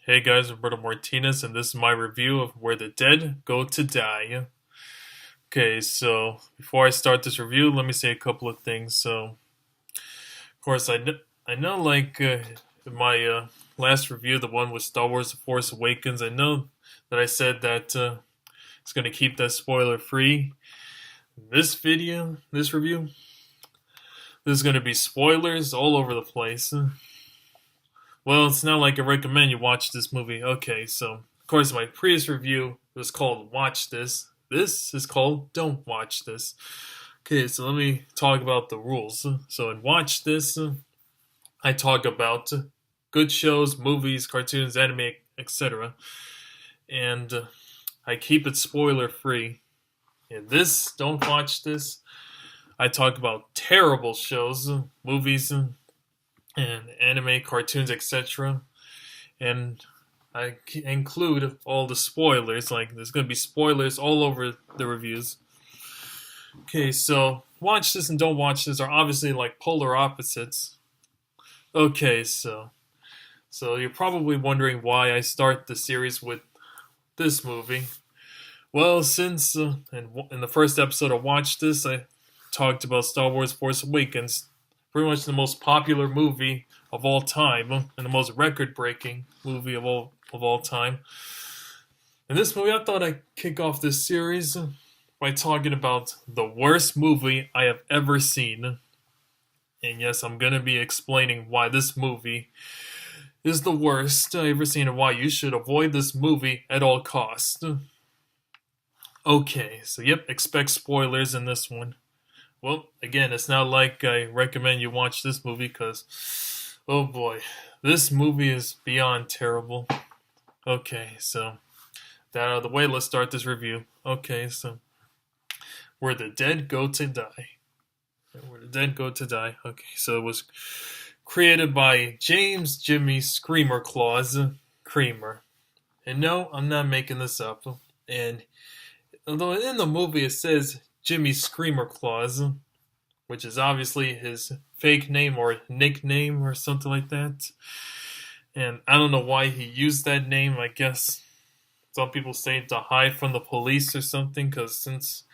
Hey guys, Roberto Martinez, and this is my review of Where the Dead Go to Die. Okay, so before I start this review, let me say a couple of things. Of course, I know, in my last review, the one with Star Wars: The Force Awakens, I know that I said that it's going to keep that spoiler free. This review, there's going to be spoilers all over the place. Well, it's not like I recommend you watch this movie. Okay, so of course my previous review was called Watch This. This is called Don't Watch This. Okay, so let me talk about the rules. So in Watch This, I talk about good shows, movies, cartoons, anime, etc. And I keep it spoiler free. In this Don't Watch This, I talk about terrible shows, movies, and anime, cartoons, etc. And I include all the spoilers. Like, there's going to be spoilers all over the reviews. Okay, so Watch This and Don't Watch This are obviously like polar opposites. Okay, so you're probably wondering why I start the series with this movie. Well, since in the first episode of Watch This, I talked about Star Wars: Force Awakens, pretty much the most popular movie of all time and the most record-breaking movie of all time. In this movie, I thought I'd kick off this series by talking about the worst movie I have ever seen. And yes, I'm going to be explaining why this movie is the worst I've ever seen and why you should avoid this movie at all costs. Okay, so yep, expect spoilers in this one. Well, again, it's not like I recommend you watch this movie because, oh boy, this movie is beyond terrible. Okay, so that out of the way, let's start this review. Okay, so Where the Dead Go to Die. Where the Dead Go to Die. Okay, so it was created by James Jimmy Screamer Claus Creamer. And no, I'm not making this up. And although in the movie it says Jimmy Screamer Claus, which is obviously his fake name or nickname or something like that. And I don't know why he used that name. I guess some people say to hide from the police or something. Because since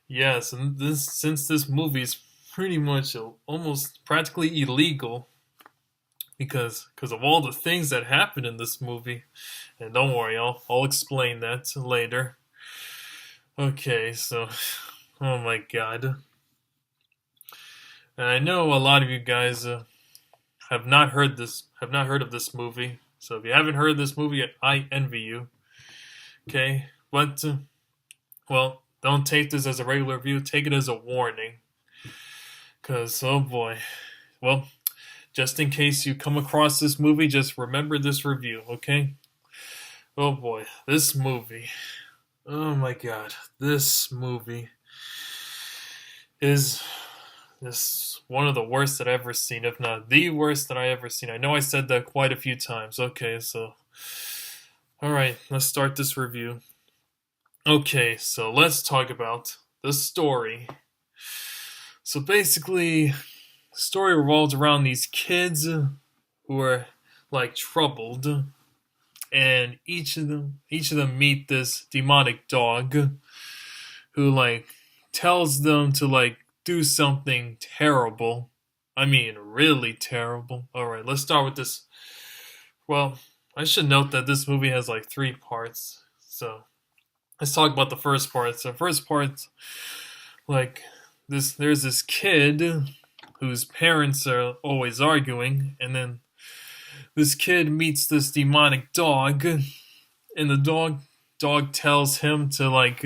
this movie is pretty much almost practically illegal, because of all the things that happen in this movie. And don't worry, I'll explain that later. Okay, so oh my god. And I know a lot of you guys have not heard of this movie. So if you haven't heard of this movie, I envy you. Okay, but well, don't take this as a regular review. Take it as a warning. Cause oh boy, well, just in case you come across this movie, just remember this review. Okay. Oh boy, this movie. Oh my god, this movie is one of the worst that I've ever seen, if not the worst that I ever seen. I know I said that quite a few times. Okay, so alright, let's start this review. Okay, so let's talk about the story. So basically, the story revolves around these kids who are like troubled, and each of them meet this demonic dog who like tells them to like do something terrible. I mean, really terrible. Alright, let's start with this. Well, I should note that this movie has like 3 parts. So let's talk about the first part. So first part, like there's this kid whose parents are always arguing, and then this kid meets this demonic dog, and the dog tells him to like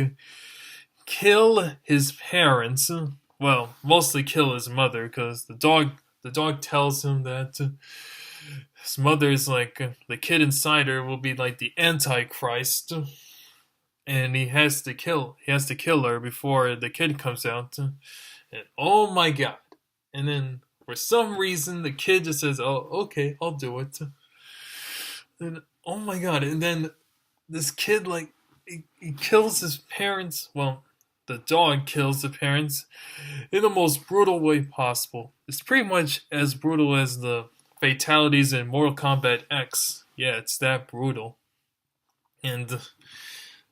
kill his parents. Well, mostly kill his mother, because the dog tells him that his mother is like the kid inside her will be like the Antichrist, and he has to kill her before the kid comes out. And oh my god! And then for some reason the kid just says, "Oh, okay, I'll do it." And oh my god! And then this kid like he kills his parents. Well, the dog kills the parents in the most brutal way possible. It's pretty much as brutal as the fatalities in Mortal Kombat X. yeah, it's that brutal. And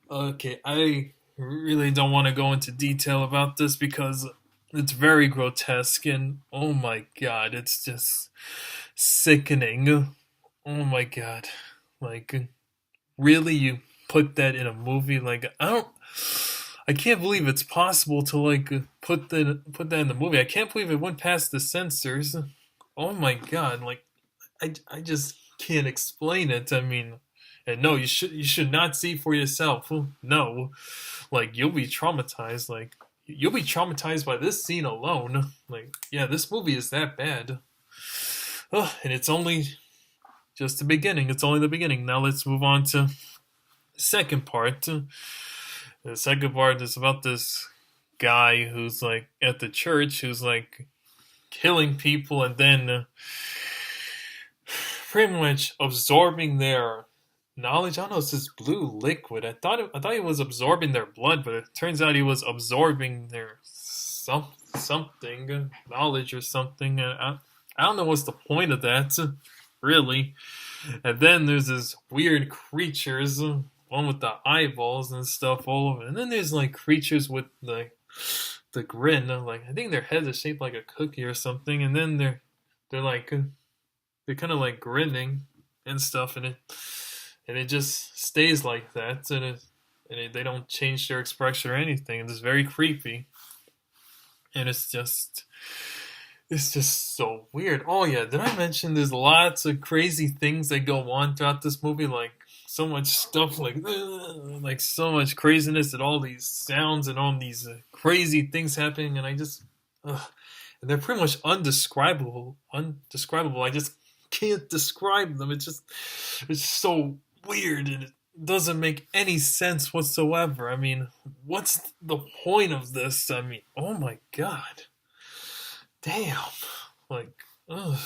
okay, I really don't want to go into detail about this because it's very grotesque and oh my god, it's just sickening. Oh my god. Like really you put that in a movie? Like I can't believe it's possible to like put that in the movie. I can't believe it went past the censors. Oh my god, like I just can't explain it. I mean, and no, you should not see for yourself. No, like you'll be traumatized. Like you'll be traumatized by this scene alone. Like yeah, this movie is that bad. Oh, and it's only just the beginning. It's only the beginning. Now let's move on to the second part. The second part is about this guy who's like at the church who's like killing people and then pretty much absorbing their knowledge. I don't know. It's this blue liquid. I thought he was absorbing their blood, but it turns out he was absorbing their something knowledge or something. And I don't know what's the point of that, really. And then there's this weird creatures, one with the eyeballs and stuff all over. And then there's like creatures with the grin. Like I think their heads are shaped like a cookie or something. And then they're like they're kind of like grinning and stuff, and it just stays like that, they don't change their expression or anything. It's very creepy, and it's just so weird. Oh yeah, did I mention there's lots of crazy things that go on throughout this movie? Like so much stuff, like so much craziness, and all these sounds and all these crazy things happening, and I just, and they're pretty much undescribable. Undescribable. I just can't describe them. It's so weird and it doesn't make any sense whatsoever. I mean, what's the point of this? I mean, oh my god. Damn. Like, ugh.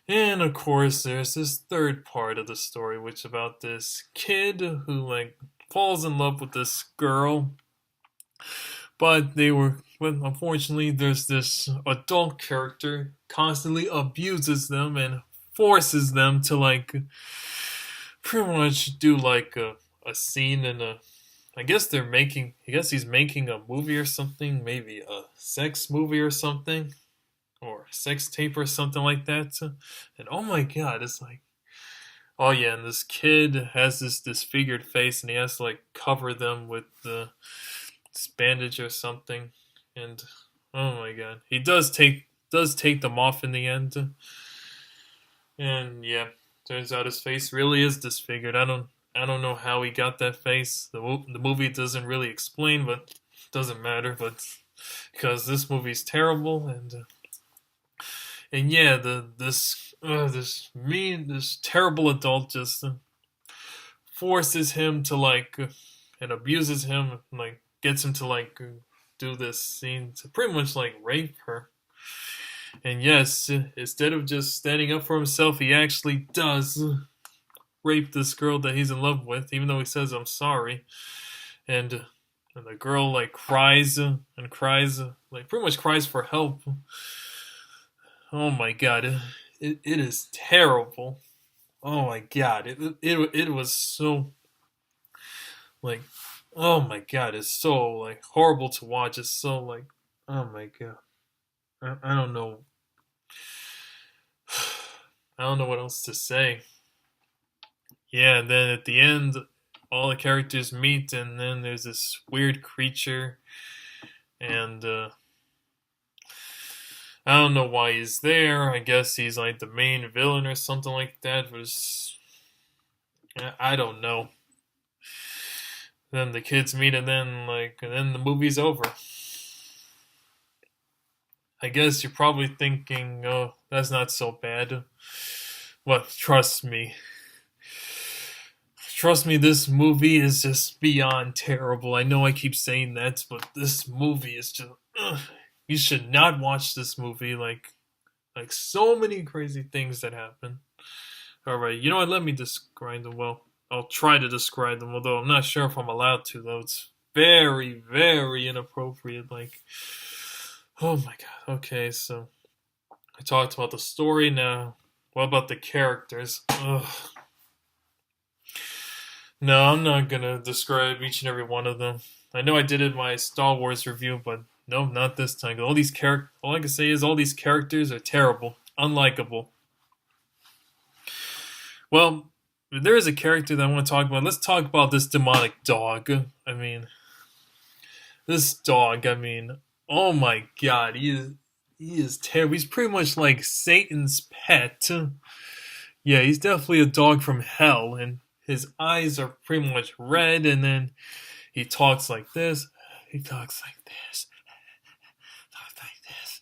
And of course, there's this third part of the story, which is about this kid who like falls in love with this girl, but unfortunately, there's this adult character constantly abuses them and forces them to like pretty much do like a scene in a. I guess he's making a movie or something, maybe a sex movie or something, or a sex tape or something like that. And oh my god, it's like, oh yeah, and this kid has this disfigured face, and he has to like cover them with the bandage or something. And oh my god, he does take them off in the end. And yeah, turns out his face really is disfigured. I don't know how he got that face. The movie doesn't really explain, but it doesn't matter. But because this movie's terrible, and yeah, this terrible adult just forces him to like and abuses him, and, like gets him to like do this scene to pretty much like rape her. And yes, instead of just standing up for himself, he actually does rape this girl that he's in love with, even though he says I'm sorry. And the girl like cries and cries, like pretty much cries for help. Oh my god, it is terrible. Oh my god, it was so like, oh my god, it's so like horrible to watch. It's so like, oh my god, I don't know. I don't know what else to say. Yeah, and then at the end, all the characters meet, and then there's this weird creature, and I don't know why he's there. I guess he's like the main villain or something like that. I don't know. Then the kids meet, and then the movie's over. I guess you're probably thinking, oh, that's not so bad. Well, trust me. Trust me, this movie is just beyond terrible. I know I keep saying that, but this movie is just. You should not watch this movie. Like so many crazy things that happen. Alright, you know what? Let me describe them. Well, I'll try to describe them, although I'm not sure if I'm allowed to, though. It's very, very inappropriate. Like, oh my god. Okay, so I talked about the story now. What about the characters? Ugh. No, I'm not gonna describe each and every one of them. I know I did it in my Star Wars review, but no, not this time. All I can say is all these characters are terrible, unlikable. Well, there is a character that I want to talk about. Let's talk about this demonic dog. I mean, this dog. I mean, oh my God, he is terrible. He's pretty much like Satan's pet. Yeah, he's definitely a dog from hell, and his eyes are pretty much red, and then he talks like this. He talks like this. Talks like this.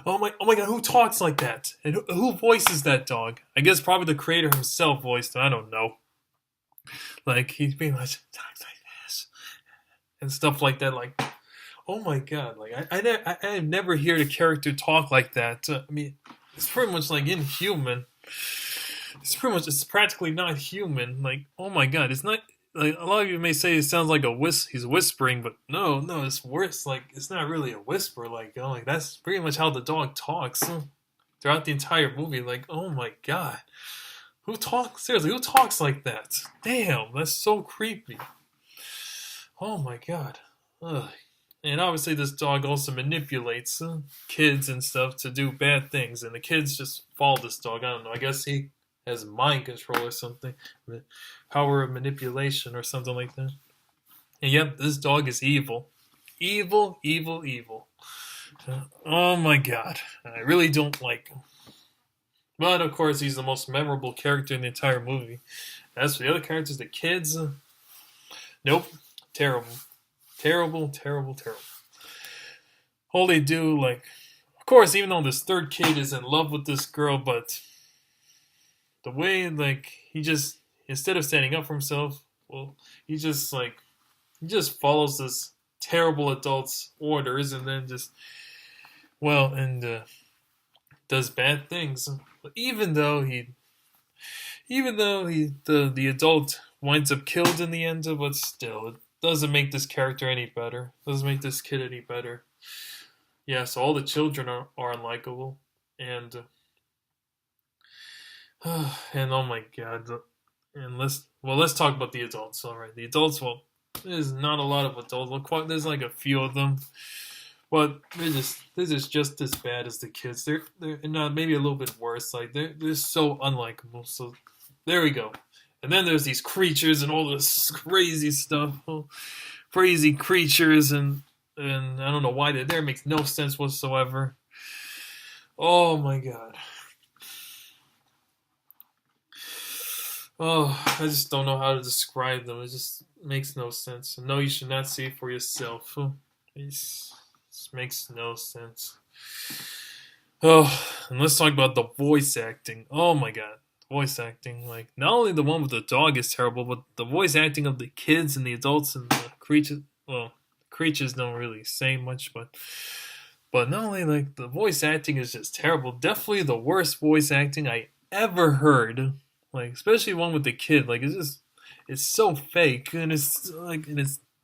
Oh my God! Who talks like that? And who voices that dog? I guess probably the creator himself voiced it. I don't know. Like he's being like talks like this and stuff like that. Like, oh my God! Like I never heard a character talk like that. I mean, it's pretty much like inhuman. It's practically not human. Like, oh my God, it's not like a lot of you may say it sounds like he's whispering, but no, it's worse. Like, it's not really a whisper. Like, oh, like that's pretty much how the dog talks throughout the entire movie. Like, oh my God, who talks? Seriously, who talks like that? Damn, that's so creepy. Oh my God. Ugh. And obviously, this dog also manipulates kids and stuff to do bad things, and the kids just follow this dog. I don't know. I guess he has mind control or something, power of manipulation or something like that. And yep, this dog is evil. Evil, evil, evil. Oh my God. I really don't like him. But of course, he's the most memorable character in the entire movie. As for the other characters, the kids, nope. Terrible. Terrible, terrible, terrible. All they do, like, of course, even though this third kid is in love with this girl, but the way, like, he just, instead of standing up for himself, well, he just follows this terrible adult's orders and then just, well, and does bad things. But even though the adult winds up killed in the end, but still, it doesn't make this character any better. Doesn't make this kid any better. Yeah, so all the children are unlikable, and and oh my God, and let's talk about the adults. All right, the adults. Well, there's not a lot of adults. There's like a few of them, but they're just as bad as the kids. They're not maybe a little bit worse. Like they're so unlikable. So there we go. And then there's these creatures and all this crazy stuff, crazy creatures, and I don't know why they're there. It makes no sense whatsoever. Oh my God. Oh, I just don't know how to describe them. It just makes no sense. No, you should not see it for yourself. It just makes no sense. Oh, and let's talk about the voice acting. Oh my God. Voice acting. Like, not only the one with the dog is terrible, but the voice acting of the kids and the adults and the creatures. Well, creatures don't really say much, but not only like the voice acting is just terrible. Definitely the worst voice acting I ever heard. Like, especially one with the kid. Like, it's so fake, and it's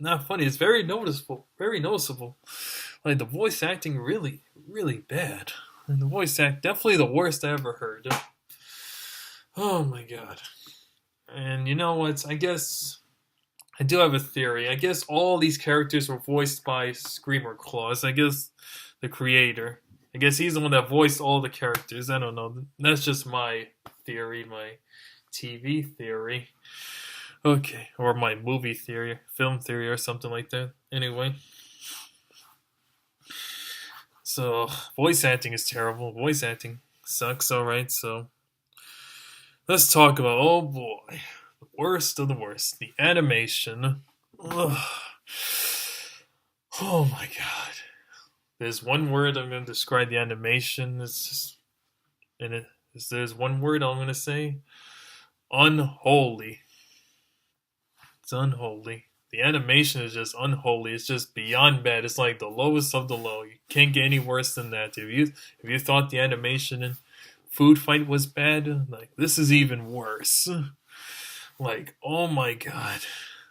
not funny. It's very noticeable. Very noticeable. Like, the voice acting really, really bad. And the voice act definitely the worst I ever heard. Oh my God. And you know what? I guess I do have a theory. I guess all these characters were voiced by Screamer Claus. I guess the creator. I guess he's the one that voiced all the characters. I don't know. That's just my theory, my TV theory. Okay. Or my movie theory, film theory, or something like that. Anyway. So, voice acting is terrible. Voice acting sucks, alright, so let's talk about, oh boy, the worst of the worst. The animation. Ugh. Oh my God. There's one word I'm going to describe the animation. It's just, there's one word I'm going to say. Unholy. It's unholy. The animation is just unholy. It's just beyond bad. It's like the lowest of the low. You can't get any worse than that. If you thought the animation in Food Fight was bad, like, this is even worse. Like, oh my God.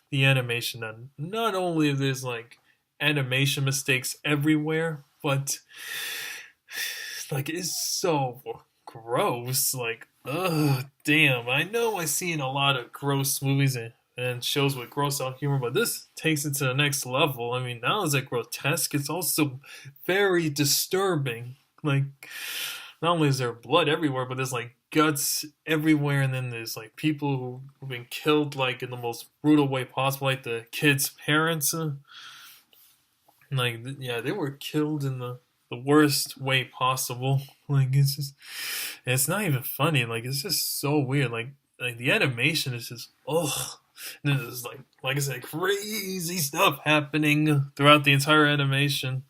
The animation. Not only there's like animation mistakes everywhere, but like it's so gross. Like, ugh, damn. I know I've seen a lot of gross movies and shows with gross out humor, but this takes it to the next level. I mean, not only is it grotesque, it's also very disturbing. Like, not only is there blood everywhere, but there's like guts everywhere, and then there's like people who've been killed like in the most brutal way possible, like the kids' parents. Like, yeah, they were killed in the worst way possible. Like, it's just, it's not even funny. Like, it's just so weird. Like the animation is just, ugh. And there's like I said, crazy stuff happening throughout the entire animation,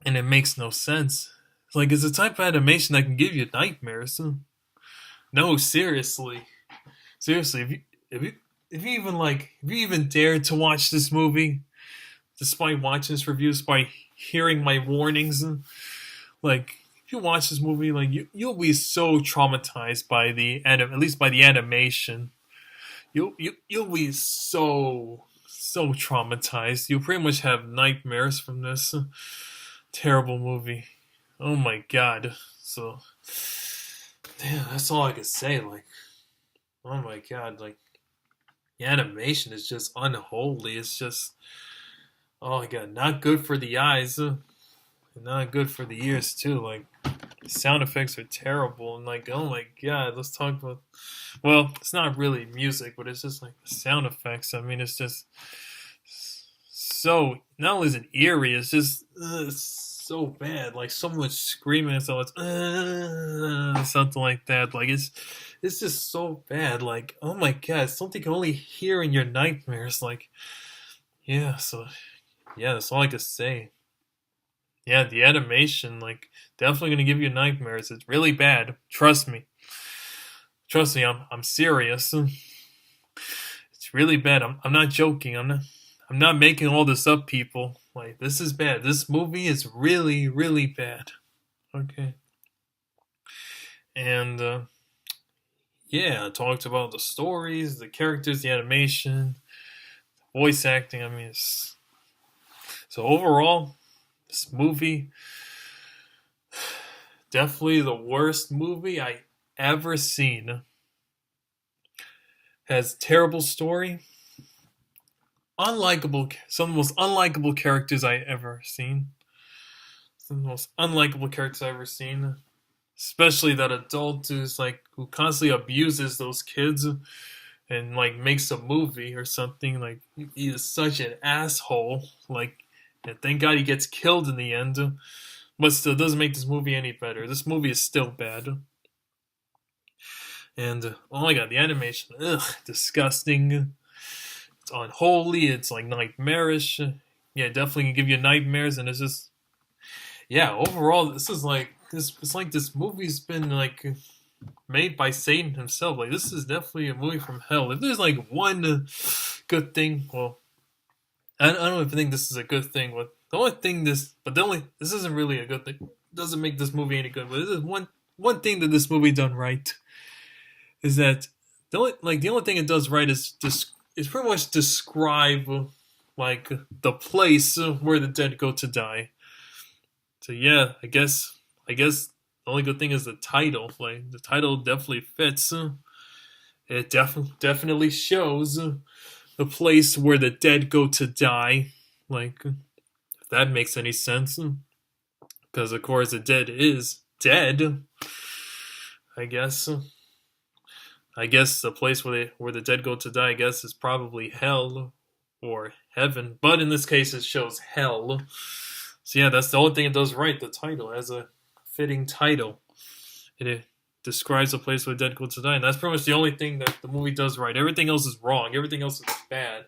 and it makes no sense. Like, it's a type of animation that can give you nightmares. No, seriously, seriously. If you even dared to watch this movie, despite watching this review, despite hearing my warnings, like, if you watch this movie, like, you'll be so traumatized by at least by the animation. You'll be so traumatized. You'll pretty much have nightmares from this terrible movie. Oh my god. So, damn, that's all I could say. Like, oh my god, like, the animation is just unholy. It's just, oh my god, not good for the eyes, and not good for the ears too. Like, the sound effects are terrible, and like, oh my god, let's talk about. Well, it's not really music, but it's just like the sound effects. I mean, it's just so, not only is it eerie, it's just so bad. Like, so much screaming, so it's something like that. Like, it's just so bad. Like, oh my god, something you can only hear in your nightmares. Like, yeah, so yeah, that's all I can say. Yeah, the animation, like, definitely gonna give you nightmares. It's really bad. Trust me. Trust me, I'm serious. It's really bad. I'm not joking. I'm not making all this up, people. Like, this is bad. This movie is really, really bad. Okay. And yeah, I talked about the stories, the characters, the animation, voice acting. I mean, so overall, this movie, definitely the worst movie I ever seen. Has terrible story, unlikable, some of the most unlikable characters I ever seen. Some of the most unlikable characters I ever seen. Especially that adult who constantly abuses those kids and like makes a movie or something. Like, he is such an asshole. Like, and thank God he gets killed in the end. But still, doesn't make this movie any better. This movie is still bad. And oh my god, the animation, ugh, disgusting. It's unholy. It's like nightmarish. Yeah, definitely can give you nightmares. And it's just, yeah. Overall, this is like this. It's like this movie's been like made by Satan himself. Like, this is definitely a movie from hell. If there's like one good thing, well, I don't even think this is a good thing. But this isn't really a good thing. It doesn't make this movie any good. But this is one thing that this movie done right. Is that the only thing it does right is pretty much describe like the place where the dead go to die. So yeah, I guess the only good thing is the title. Like, the title definitely fits. It definitely shows the place where the dead go to die. Like, if that makes any sense, because of course the dead is dead. I guess. The place where the dead go to die, I guess, is probably hell or heaven. But in this case, it shows hell. So yeah, that's the only thing it does right. The title has a fitting title. It describes the place where the dead go to die. And that's pretty much the only thing that the movie does right. Everything else is wrong. Everything else is bad.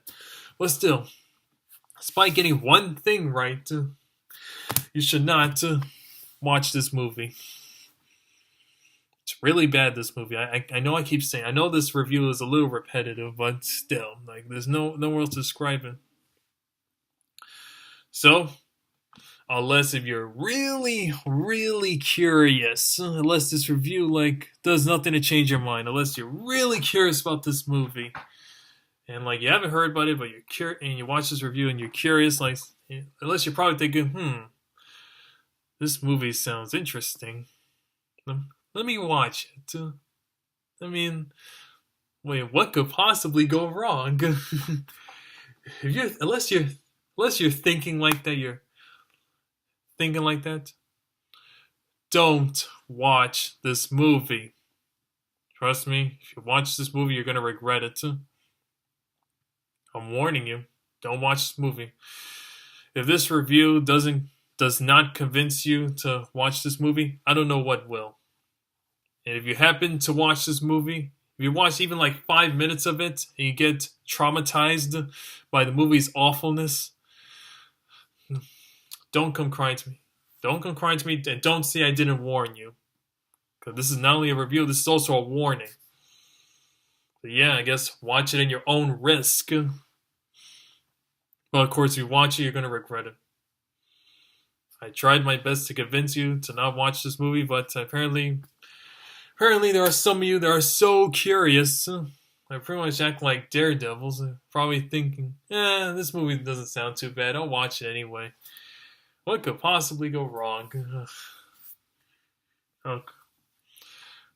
But still, despite getting one thing right, you should not watch this movie. It's really bad, this movie. I know I keep saying, I know this review is a little repetitive, but still, like, there's nowhere else to describe it. So, unless if you're really, really curious, unless this review, like, does nothing to change your mind, unless you're really curious about this movie, and, like, you haven't heard about it, but and you watch this review and you're curious, like, unless you're probably thinking, this movie sounds interesting. Let me watch it. I mean, wait, what could possibly go wrong? if you're unless you're thinking like that, you're thinking like that. Don't watch this movie. Trust me, if you watch this movie, you're gonna regret it. I'm warning you. Don't watch this movie. If this review does not convince you to watch this movie, I don't know what will. And if you happen to watch this movie, if you watch even like 5 minutes of it and you get traumatized by the movie's awfulness, don't come crying to me. Don't come crying to me and don't say I didn't warn you. Because this is not only a review, this is also a warning. But yeah, I guess watch it in your own risk. Well, of course, if you watch it, you're going to regret it. I tried my best to convince you to not watch this movie, but apparently there are some of you that are so curious. I pretty much act like daredevils, probably thinking, this movie doesn't sound too bad, I'll watch it anyway. What could possibly go wrong? Okay.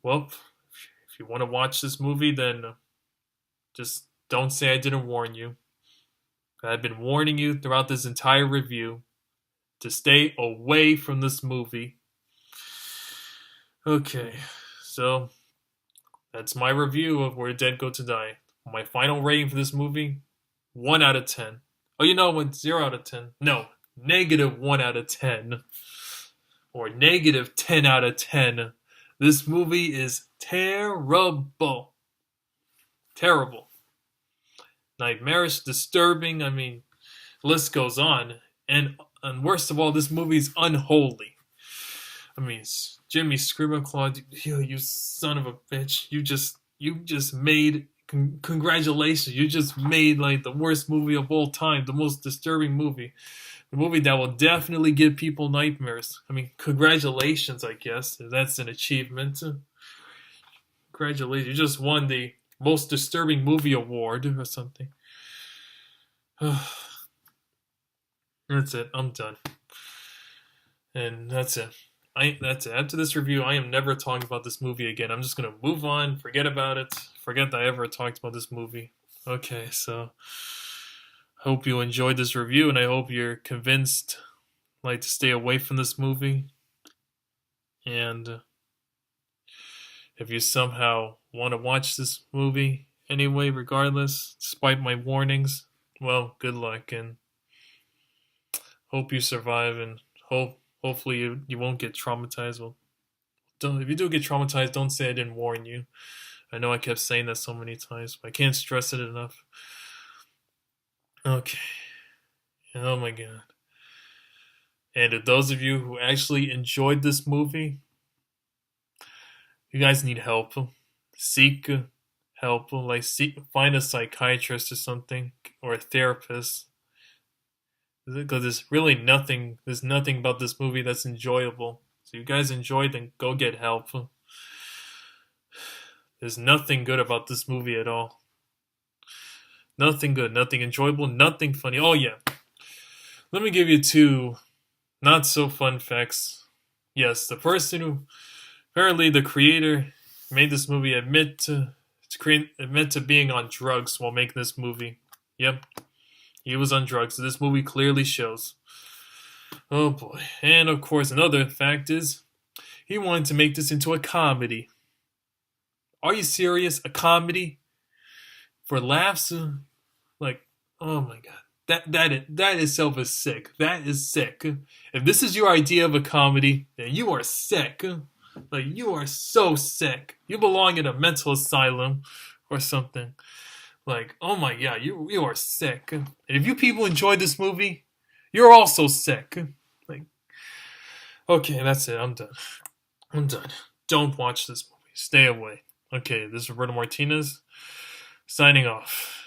Well, if you want to watch this movie, then just don't say I didn't warn you. I've been warning you throughout this entire review to stay away from this movie. Okay, so that's my review of Where the Dead Go to Die. My final rating for this movie, 1 out of 10. Oh, you know what? 0 out of 10. No, -1 out of 10. Or -10 out of 10. This movie is terrible. Terrible. Nightmarish, disturbing, I mean, the list goes on. And worst of all, this movie's unholy. I mean, Jimmy Screamer-Claw, you son of a bitch. You just made, congratulations, you just made like the worst movie of all time, the most disturbing movie. The movie that will definitely give people nightmares. I mean, congratulations, I guess. That's an achievement. Congratulations, you just won the most disturbing movie award or something. That's it. I'm done. And that's it. That's it. After this review, I am never talking about this movie again. I'm just gonna move on, forget about it, forget that I ever talked about this movie. Okay, so hope you enjoyed this review, and I hope you're convinced, like, to stay away from this movie. And if you somehow want to watch this movie anyway, regardless, despite my warnings, well, good luck, and hope you survive, and hopefully you won't get traumatized. Well, if you do get traumatized, don't say I didn't warn you. I know I kept saying that so many times, but I can't stress it enough. Okay. Oh my god. And to those of you who actually enjoyed this movie, you guys need help. Seek help. Find a psychiatrist or something, or a therapist. Because there's nothing about this movie that's enjoyable. So you guys enjoy, then go get help. There's nothing good about this movie at all. Nothing good, nothing enjoyable, nothing funny. Oh yeah. Let me give you 2 not so fun facts. Yes, the person who, apparently the creator made this movie admit to being on drugs while making this movie. Yep. He was on drugs, so this movie clearly shows. Oh boy. And of course, another fact is, he wanted to make this into a comedy. Are you serious? A comedy? For laughs? Like, oh my god. That itself is sick. That is sick. If this is your idea of a comedy, then you are sick. Like, you are so sick. You belong in a mental asylum or something. Like, oh my god, you are sick. And if you people enjoyed this movie, you're also sick. Like, okay, that's it. I'm done. Don't watch this movie. Stay away. Okay, this is Roberto Martinez, signing off.